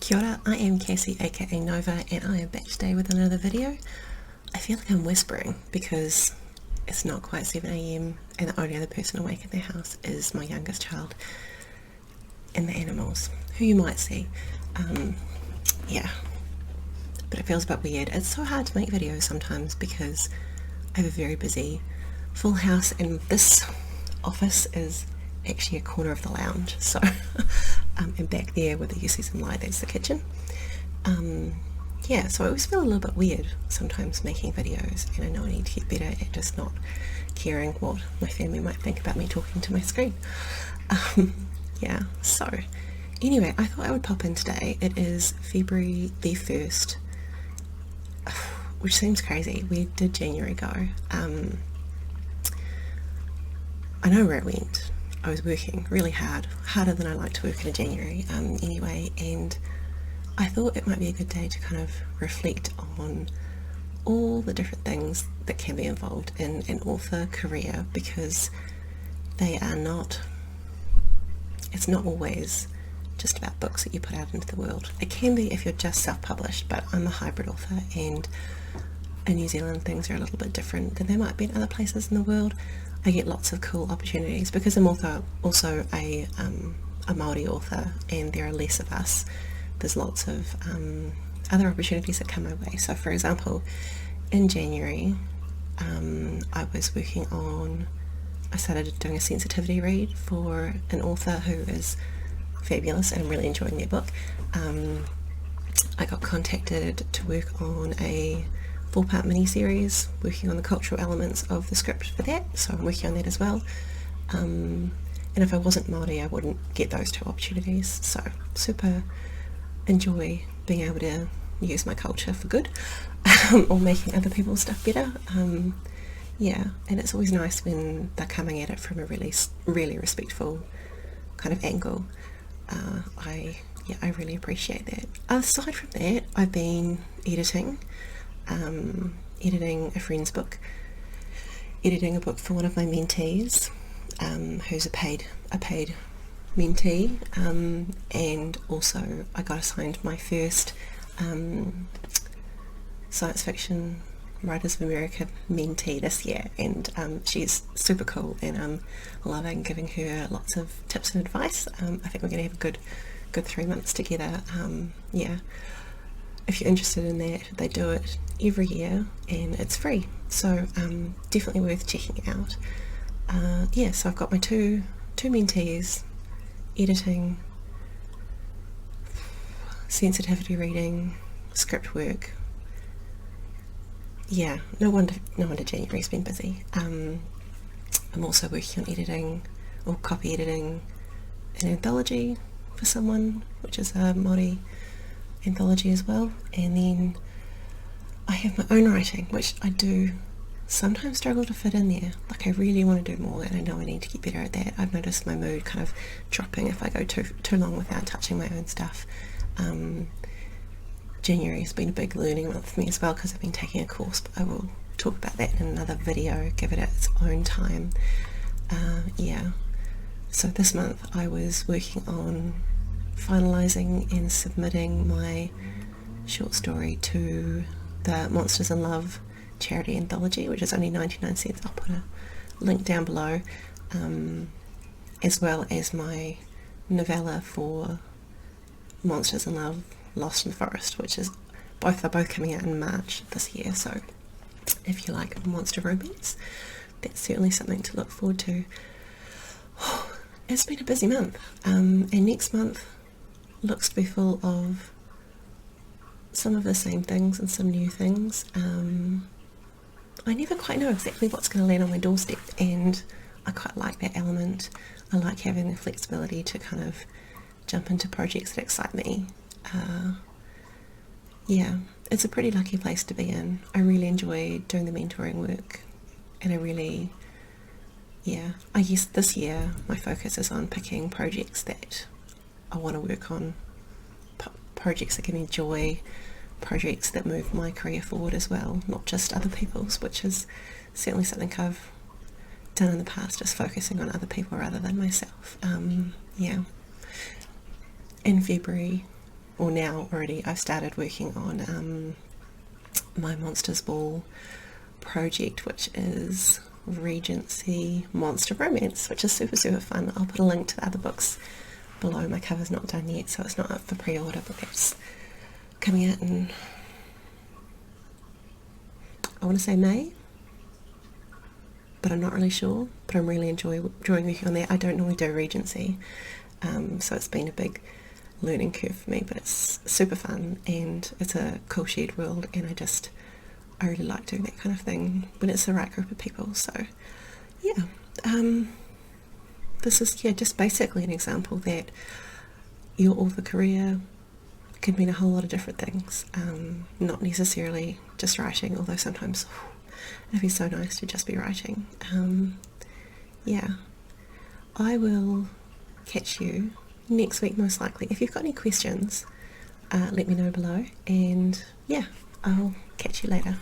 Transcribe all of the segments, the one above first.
Kia ora, I am Cassie a.k.a. Nova, and I am back today with another video. I feel like I'm whispering because it's not quite 7 a.m. and the only other person awake in the house is my youngest child and the animals, who you might see. Yeah, but it feels a bit weird. It's so hard to make videos sometimes because I have a very busy full house, and this office is actually a corner of the lounge, so and back there where you see some light, that's the kitchen. Yeah, so I always feel a little bit weird sometimes making videos, and I know I need to get better at just not caring what my family might think about me talking to my screen. Yeah, so anyway, I thought I would pop in today. It is February the 1st, which seems crazy. Where did January go? I know where it went. I was working really hard, harder than I like to work in January anyway, and I thought it might be a good day to kind of reflect on all the different things that can be involved in an author career, because they are not, it's not always just about books that you put out into the world. It can be if you're just self-published, but I'm a hybrid author, and in New Zealand things are a little bit different than they might be in other places in the world. I get lots of cool opportunities because I'm also a Māori author, and there are less of us. There's lots of other opportunities that come my way. So for example, in January I was working on, I started doing a sensitivity read for an author who is fabulous, and I'm really enjoying their book. I got contacted to work on a 4-part mini-series, working on the cultural elements of the script for that, so I'm working on that as well. And if I wasn't Māori, I wouldn't get those two opportunities, so super enjoy being able to use my culture for good, or making other people's stuff better. Yeah, and it's always nice when they're coming at it from a really respectful kind of angle. I really appreciate that. Aside from that, I've been editing a friend's book, editing a book for one of my mentees, who's a paid mentee, and also I got assigned my first science fiction Writers of America mentee this year, and she's super cool, and I'm loving giving her lots of tips and advice. I think we're going to have a good 3 months together. Yeah, if you're interested in that, they do it every year and it's free, so definitely worth checking out. Yeah, so I've got my two mentees, editing, sensitivity reading, script work. Yeah, no wonder January's been busy. I'm also working on editing or copy editing an anthology for someone, which is a Māori anthology as well, and then I have my own writing, which I do sometimes struggle to fit in there. Like, I really want to do more, and I know I need to get better at that. I've noticed my mood kind of dropping if I go too long without touching my own stuff. January has been a big learning month for me as well, because I've been taking a course, but I will talk about that in another video, give it its own time. Yeah, so this month I was working on finalising and submitting my short story to the Monsters in Love charity anthology, which is only 99 cents. I'll put a link down below, as well as my novella for Monsters in Love Lost in the Forest, which is both coming out in March this year. So if you like monster romance, that's certainly something to look forward to. It's been a busy month, and next month looks to be full of some of the same things and some new things. I never quite know exactly what's going to land on my doorstep, and I quite like that element. I like having the flexibility to kind of jump into projects that excite me. Yeah, it's a pretty lucky place to be in. I really enjoy doing the mentoring work, and I guess this year my focus is on picking projects that I want to work on, projects that give me joy, projects that move my career forward as well, not just other people's, which is certainly something I've done in the past, just focusing on other people rather than myself. Yeah. In February or now already, I've started working on my Monsters Ball project, which is Regency Monster Romance, which is super fun. I'll put a link to the other books below. My cover's not done yet, so it's not up for pre-order, but that's coming out in, I want to say May, but I'm not really sure. But I'm really enjoying working on that. I don't normally do Regency, so it's been a big learning curve for me, but it's super fun and it's a cool shared world, and I really like doing that kind of thing when it's the right group of people. So yeah, this is just basically an example that your author career can mean a whole lot of different things, not necessarily just writing, although sometimes it'd be so nice to just be writing. Yeah, I will catch you next week most likely. If you've got any questions, let me know below, and yeah, I'll catch you later.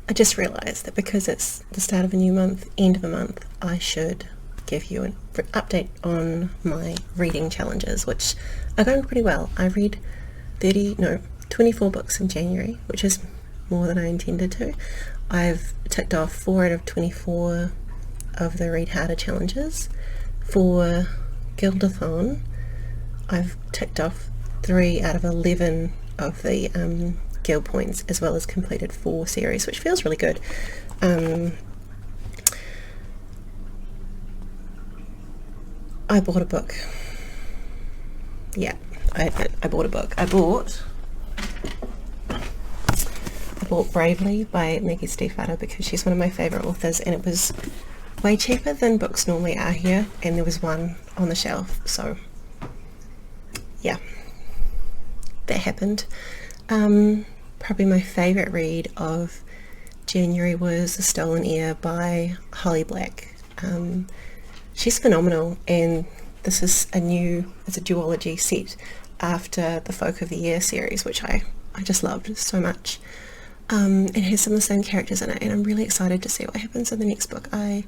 I just realised that because it's the start of a new month, end of a month, I should give you an update on my reading challenges, which are going pretty well. I read 24 books in January, which is more than I intended to. I've ticked off 4 out of 24 of the Read Harder challenges. For Guildathon, I've ticked off 3 out of 11 of the guild points, as well as completed 4 series, which feels really good. I bought a book. Yeah, I bought a book. I bought Bravely by Maggie Stiefvater because she's one of my favourite authors, and it was way cheaper than books normally are here, and there was one on the shelf, so yeah, that happened. Probably my favourite read of January was The Stolen Heir by Holly Black. She's phenomenal, and this is it's a duology set after the Folk of the Year series, which I just loved so much. It has some of the same characters in it, and I'm really excited to see what happens in the next book. It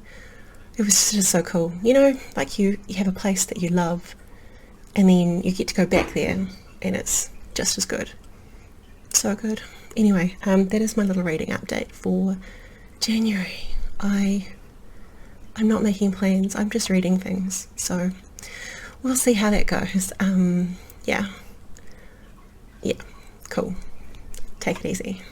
was just so cool, like you have a place that you love, and then you get to go back there, and it's just as good. So good. Anyway, that is my little reading update for January. I'm not making plans, I'm just reading things, so we'll see how that goes. Yeah, cool. Take it easy.